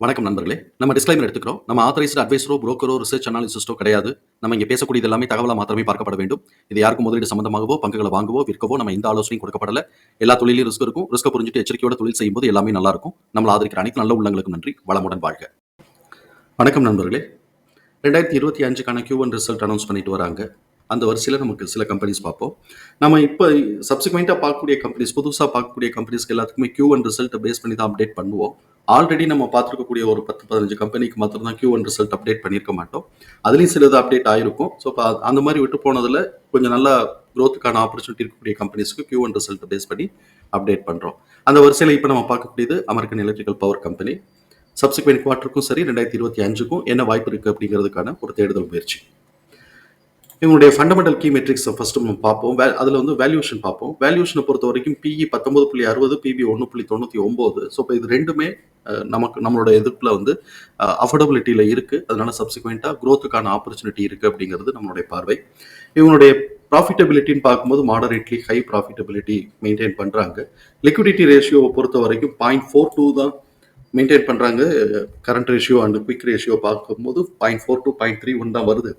வணக்கம் நண்பர்களே. நம்ம டிஸ்க்ளைமர் எடுத்துக்கிறோம். நம்ம ஆத்தரைஸ்டு அட்வைசரோ, புரோக்கரோ, ரிசர்ச் அனாலிசிஸ்ட்டோ கிடையாது. நம்ம இங்க பேசக்கூடியது எல்லாமே தகவலா மாத்திரமே பார்க்கப்பட வேண்டும். இது யாருக்கும் முதலீடு சம்பந்தமாகவோ, பங்குகள வாங்கவோ, விற்கவோ நம்ம எந்த ஆலோசனையும் கொடுக்கப்படல. எல்லா தொழில்லயும் ரிஸ்க் இருக்கும். ரிஸ்க்க புரிஞ்சுட்டு எச்சரிக்கையோட தொழில் செய்யும்போது எல்லாமே நல்லா இருக்கும். நம்மள ஆதரிக்கிற அனைத்து நல்ல உள்ளங்களுக்கும் நன்றி. வளமுடன் வாழ்க. வணக்கம் நண்பர்களே. 2025க்கான Q1 ரிசல்ட் அனௌன்ஸ் பண்ணிட்டு வராங்க. அந்த வரிசையில நமக்கு சில கம்பெனிஸ் பார்ப்போம். நம்ம இப்ப சப்சிக்வென்ட்டா பார்க்கக்கூடிய கம்பெனிஸ், புதுசா பார்க்கக்கூடிய கம்பெனிஸ்க்கு எல்லாத்துக்குமே Q1 ரிசல்ட்ட பேஸ் பண்ணி தான் அப்டேட் பண்ணுவோம். ஆல்ரெடி நம்ம பார்த்திருக்கக்கூடிய ஒரு 10, 15 கம்பெனிக்கு மாத்திரம் தான் Q1 ரிசல்ட் அப்டேட் பண்ணியிருக்க மாட்டோம். அதுலயும் சிலது அப்டேட் ஆயிருக்கும். ஸோ அந்த மாதிரி விட்டு போனதுல கொஞ்சம் நல்லா குரோத்துக்கான ஆப்பர்ச்சுனிட்டி இருக்கக்கூடிய கம்பெனிஸ்க்கு Q1 ரிசல்ட் பேஸ் பண்ணி அப்டேட் பண்றோம். அந்த வரிசையில இப்ப நம்ம பார்க்கக்கூடியது அமெரிக்கன் எலக்ட்ரிக்கல் பவர் கம்பெனி. சப்சிக்வென்ட் குவார்ட்டருக்கும் சரி 2025க்கும் என்ன வாய்ப்பு இருக்கு அப்படிங்கிறதுக்கான ஒரு தேடுதல் முயற்சி. இவங்களுடைய ஃபண்டமெண்டல் கீ மெட்ரிக்ஸ் ஃபர்ஸ்ட் நம்ம பார்ப்போம். அதுல வந்து வேல்யூஷன் பார்ப்போம். வேல்யூஷனை பொறுத்த வரைக்கும் PE 19.60, PB 1.99. ஸோ இப்போ இது ரெண்டுமே நம்மளோட எதிர்ப்புல வந்து அஃபோர்டபிலிட்டியில இருக்கு. அதனால சப்சிக்வெண்டா குரோத்துக்கான ஆப்பர்ச்சுனிட்டி இருக்கு அப்படிங்கிறது நம்மளுடைய பார்வை. இவங்களுடைய ப்ராஃபிட்டபிலிட்டின்னு பார்க்கும்போது மாடரேட்லி ஹை ப்ராஃபிட்டபிலிட்டி மெயின்டைன் பண்றாங்க. லிக்விடிட்டி ரேஷியோவை பொறுத்த வரைக்கும் 0.42 தான் மெயின்டைன் பண்றாங்க. Current ratio and quick ratio பார்க்கும்போது 0.42, 0.31 தான் வருது.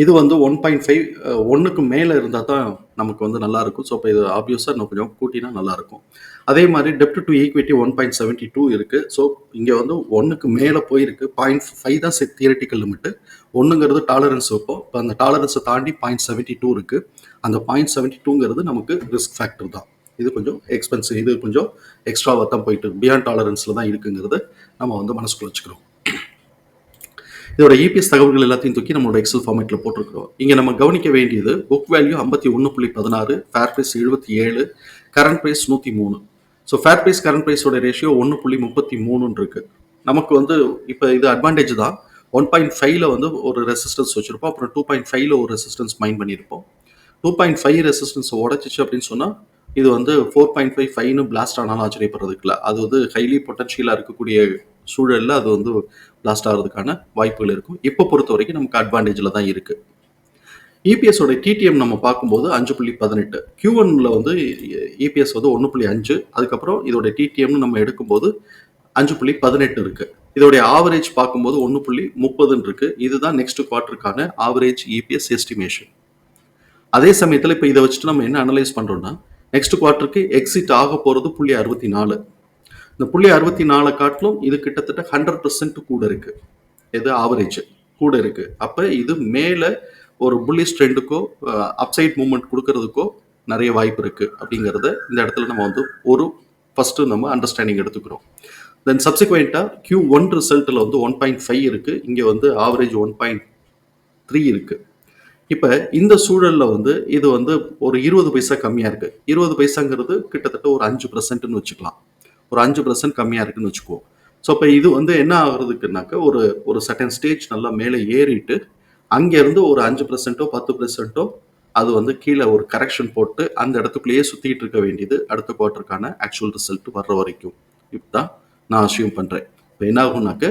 இது வந்து 1.5 1க்கு மேலே இருந்தால் தான் நமக்கு வந்து நல்லா இருக்கும். ஸோ இப்போ இது ஆப்வியஸாக இன்னும் கொஞ்சம் கூட்டினா நல்லா இருக்கும். அதே மாதிரி டெப்ட் டு ஈக்விட்டி 1.72 இருக்கு. ஸோ இங்கே வந்து 1க்கு மேலே போயிருக்கு. 0.5 தான் தியரிட்டிக்கல் லிமிட்டு. 1ங்கிறது டாலரன்ஸ் வைப்போம். இப்போ அந்த டாலரன்ஸை தாண்டி 0.72 இருக்கு. அந்த 0.72ங்கிறது நமக்கு ரிஸ்க் ஃபேக்டர் தான். இது கொஞ்சம் எக்ஸ்பென்சிவ், இது கொஞ்சம் எக்ஸ்ட்ராவாக தான் போயிட்டு பியாண்ட் டாலரன்ஸில் தான் இருக்குங்கிறத நம்ம வந்து மனசுக்குள்ள வச்சுக்கிறோம். இதோட இபிஎஸ் தகவல்கள் எல்லாத்தையும் தூக்கி நம்மளோட எக்ஸல் ஃபார்மேட்டில் போட்டிருக்கிறோம். இங்கே நம்ம கவனிக்க வேண்டியது book value 51.16, fair price 77, current price 103. So fair price current ப்ரைஸோட ரேஷியோ 1.33 இருக்கு. நமக்கு வந்து இப்போ இது அட்வான்டேஜ் தான். 1.5ல வந்து ஒரு ரெசிஸ்டன்ஸ் வச்சிருப்போம். அப்புறம் 2.5ல ஒரு ரெசிஸ்டன்ஸ் மைண்ட் பண்ணியிருப்போம். 2.5 ரெசிஸ்டன்ஸ் உடைச்சிச்சு அப்படின்னு சொன்னா இது வந்து 4.55ன்னு பிளாஸ்ட் ஆனாலும் ஆச்சரியப்படுறதுக்கு இல்லை. அது வந்து ஹைலி பொட்டன்ஷியலாக இருக்கக்கூடிய சூழலில் அது வந்து பிளாஸ்ட் ஆகிறதுக்கான வாய்ப்புகள் இருக்கும். இப்போ பொறுத்த வரைக்கும் நமக்கு அட்வான்டேஜில் தான் இருக்குது. இபிஎஸோட டிடிஎம் நம்ம பார்க்கும்போது 5.18. Q1ல வந்து இபிஎஸ் வந்து 1.5. அதுக்கப்புறம் இதோட டிடிஎம்னு நம்ம எடுக்கும்போது 5.18 இருக்கு. இதோடைய ஆவரேஜ் பார்க்கும்போது 1.30 இருக்கு. இதுதான் நெக்ஸ்ட் குவார்ட்டருக்கான ஆவரேஜ் இபிஎஸ் எஸ்டிமேஷன். அதே சமயத்தில் இப்போ இதை வச்சுட்டு நம்ம என்ன அனலைஸ் பண்ணுறோம்னா நெக்ஸ்ட் குவார்ட்டருக்கு எக்ஸிட் ஆக போகிறது 0.64. இந்த 0.64 காட்டிலும் இது கிட்டத்தட்ட 100% கூட இருக்கு. இது ஆவரேஜ் கூட இருக்கு. அப்போ இது மேலே ஒரு புல்லிஷ் ட்ரெண்டுக்கோ அப்சைட் மூவ்மெண்ட் கொடுக்கறதுக்கோ நிறைய வாய்ப்பு இருக்கு அப்படிங்கிறத இந்த இடத்துல நம்ம வந்து ஒரு ஃபர்ஸ்ட் நம்ம அண்டர்ஸ்டாண்டிங் எடுத்துக்கிறோம். தென் சப்சிக்வெண்டா Q1 ரிசல்ட்டில் வந்து 1.5 இருக்கு. இங்கே வந்து ஆவரேஜ் 1.3 இருக்கு. இப்போ இந்த சூழலில் வந்து இது வந்து ஒரு 20 பைசா கம்மியாக இருக்குது. 20 பைசாங்கிறது கிட்டத்தட்ட ஒரு 5%ன்னு வச்சுக்கலாம். ஒரு 5% கம்மியாக இருக்குன்னு வச்சுக்குவோம். ஸோ இப்போ இது வந்து என்ன ஆகுறதுக்குனாக்க ஒரு சர்டன் ஸ்டேஜ் நல்லா மேலே ஏறிட்டு அங்கேருந்து ஒரு 5%ஓ 10%ஓ அது வந்து கீழே ஒரு கரெக்ஷன் போட்டு அந்த இடத்துக்குள்ளேயே சுற்றிட்டு இருக்க வேண்டியது அடுத்த குவார்ட்டருக்கான ஆக்சுவல் ரிசல்ட் வர்ற வரைக்கும். இப்போதான் நான் அசியூம் பண்ணுறேன். இப்போ என்ன ஆகும்னாக்க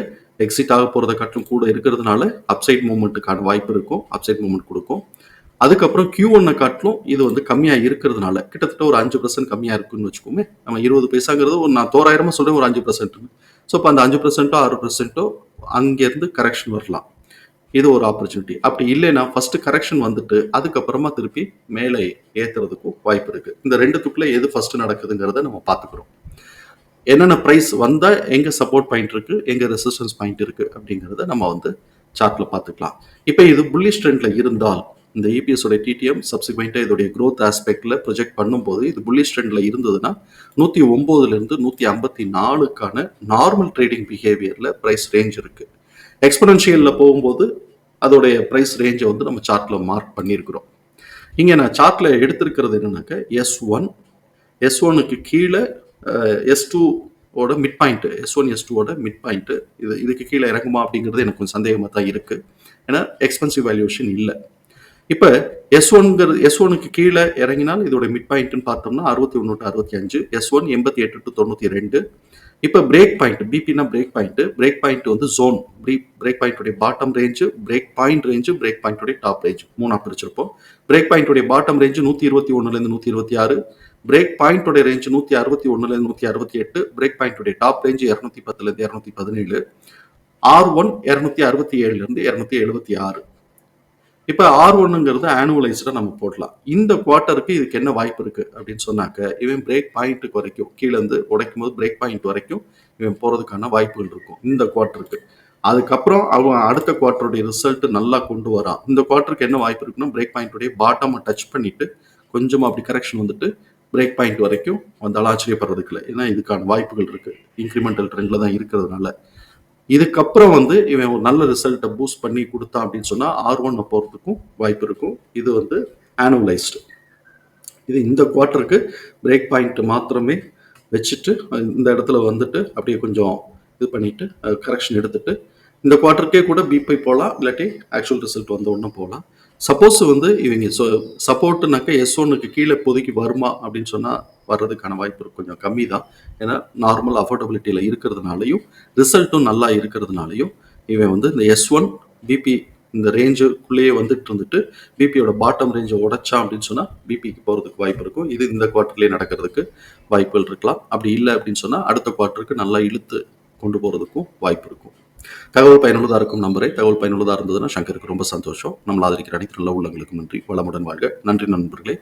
எக்ஸிட் ஆக போகிறத காட்டிலும் கூட இருக்கிறதுனால அப்சைட் மூவ்மெண்ட்டுக்கான வாய்ப்பு இருக்கும். அப்சைட் மூவ்மெண்ட் கொடுக்கும். அதுக்கப்புறம் Q1 காட்டிலும் இது வந்து கம்மியாக இருக்கிறதுனால கிட்டத்தட்ட ஒரு 5% கம்மியாக இருக்குன்னு வச்சுக்கோமே. நம்ம 20 பைசாங்கிறது ஒரு நான் தோராயிரமாக சொல்கிறேன் ஒரு 5%. ஸோ இப்போ அந்த 5%ஓ 6%ஓ அங்கேருந்து கரெக்ஷன் வரலாம். இது ஒரு ஆப்பர்ச்சுனிட்டி. அப்படி இல்லைன்னா ஃபர்ஸ்ட் கரெக்ஷன் வந்துட்டு அதுக்கப்புறமா திருப்பி மேலே ஏற்றுறதுக்கும் வாய்ப்பு இருக்குது. இந்த ரெண்டுத்துக்குள்ளே எது ஃபர்ஸ்ட் நடக்குதுங்கிறத நம்ம பார்த்துக்கிறோம். என்னென்ன ப்ரைஸ் வந்தால் எங்கே சப்போர்ட் பாயிண்ட் இருக்குது, எங்கே ரெசிஸ்டன்ஸ் பாயிண்ட் இருக்குது அப்படிங்கிறத நம்ம வந்து சார்ட்டில் பார்த்துக்கலாம். இப்போ இது புல்லிஷ் ட்ரெண்டில் இருந்தால் இந்த இபிஎஸோட டிடிஎம் சப்சிக்வெண்ட்டாக இதோடைய க்ரோத் ஆஸ்பெக்டில் ப்ரொஜெக்ட் பண்ணும்போது இது புல்லிஷ் ட்ரெண்டில் இருந்ததுன்னா 109லேருந்து 154க்கான நார்மல் ட்ரேடிங் பிஹேவியரில் ப்ரைஸ் ரேஞ்ச் இருக்குது. எக்ஸ்பொனன்ஷியலில் போகும்போது அதோடைய ப்ரைஸ் ரேஞ்சை வந்து நம்ம சார்ட்டில் மார்க் பண்ணியிருக்கிறோம். இங்கே நான் சார்ட்டில் எடுத்திருக்கிறது என்னன்னாக்க S1க்கு கீழே S2 ஓட மிட் பாயிண்ட், S1 S2ஓட மிட் பாயிண்ட் இதுக்கு கீழே இறங்குமா அப்படிங்கிறது எனக்கு கொஞ்சம் சந்தேகமாக தான் இருக்கு. ஏன்னா எக்ஸ்பென்சிவ் வேல்யூஷன் இல்லை. இப்போ S1க்கு கீழே இறங்கினால் இதோட மிட் பாயிண்ட்னு பார்த்தோம்னா 61 to 65, S1 88 to 92. இப்போ பிரேக் பாயிண்ட், பிபினா பிரேக் பாயிண்ட் வந்து ஜோன், பிரேக் பாயிண்டோடைய bottom range, break point range, break பாயிண்டோடைய டாப் ரேஞ்சு 3 பிரிச்சிருப்போம். பிரேக் பாயிண்டோடைய பாட்டம் ரேஞ்சு 121லேருந்து 126, பிரேக் பாயிண்டோட ரேஞ்ச் 161லேருந்து 168, பிரேக் பாயிண்டோடைய டாப் ரேஞ்ச் 210லேருந்து 217, R1 267லேருந்து 276. இப்போ R1ங்கிறது ஆனுவலைஸ்டா நம்ம போடலாம். இந்த குவார்ட்டருக்கு இதுக்கு என்ன வாய்ப்பு இருக்கு அப்படின்னு சொன்னாக்க, இவன் பிரேக் பாயிண்ட்டுக்கு வரைக்கும் கீழே இருந்து உடைக்கும் போது பிரேக் பாயிண்ட் வரைக்கும் இவன் போறதுக்கான வாய்ப்புகள் இருக்கும் இந்த குவார்ட்டருக்கு. அதுக்கப்புறம் அவன் அடுத்த குவார்ட்டருடைய ரிசல்ட் நல்லா கொண்டு வரான். இந்த குவார்ட்டருக்கு என்ன வாய்ப்பு இருக்குன்னா, பிரேக் பாயிண்ட்டுடைய பாட்டமை டச் பண்ணிட்டு கொஞ்சமா அப்படி கரெக்ஷன் வந்துட்டு பிரேக் பாயிண்ட் வரைக்கும் வந்தாலும் ஆச்சரியப்படுறதுக்கு இல்லை. ஏன்னா இதுக்கான வாய்ப்புகள் இருக்கு. இன்க்ரிமெண்டல் ட்ரெண்ட்ல தான் இருக்கிறதுனால. இதுக்கப்புறம் வந்து இவன் ஒரு நல்ல ரிசல்ட்டை பூஸ்ட் பண்ணி கொடுத்தான் அப்படின்னு சொன்னா R1 போறதுக்கும் வாய்ப்பு இருக்கும். இது வந்து ஆனுவலைஸ்டு. இது இந்த குவார்ட்டருக்கு பிரேக் பாயிண்ட் மாத்திரமே வச்சுட்டு இந்த இடத்துல வந்துட்டு அப்படியே கொஞ்சம் இது பண்ணிட்டு கரெக்ஷன் எடுத்துட்டு இந்த குவார்ட்டருக்கே கூட பிபை போகலாம், இல்லாட்டி ஆக்சுவல் ரிசல்ட் வந்த உடனே போகலாம். சப்போஸ் வந்து இவங்க சப்போர்ட்டுனாக்க S1க்கு கீழே இப்போதைக்கு வருமா அப்படின்னு சொன்னால் வர்றதுக்கான வாய்ப்பு கொஞ்சம் கம்மி தான். ஏன்னா நார்மல் அஃபோர்டபிலிட்டியில் இருக்கிறதுனாலையும் ரிசல்ட்டும் நல்லா இருக்கிறதுனாலையும் இவன் வந்து இந்த S1 பிபி இந்த ரேஞ்சுக்குள்ளேயே வந்துட்டு இருந்துட்டு பிபியோட பாட்டம் ரேஞ்சை உடைச்சான் அப்படின்னு சொன்னால் பிபிக்கு போகிறதுக்கு வாய்ப்பு இருக்கும். இது இந்த குவார்ட்டர்லேயே நடக்கிறதுக்கு வாய்ப்புகள் இருக்கலாம். அப்படி இல்லை அப்படின்னு சொன்னால் அடுத்த குவார்ட்டருக்கு நல்லா இழுத்து கொண்டு போகிறதுக்கும் வாய்ப்பு இருக்கும். தகவல் பயனுள்ளதாக இருக்கும் நம்புறேன். தகவல் பயனுள்ளதாக இருந்ததுன்னா சங்கருக்கு ரொம்ப சந்தோஷம். நம்மளை ஆதரிக்கிற அனைத்து நல்ல உள்ளங்களுக்கும் நன்றி. வளமுடன் வாழ்க. நன்றி நண்பர்களே.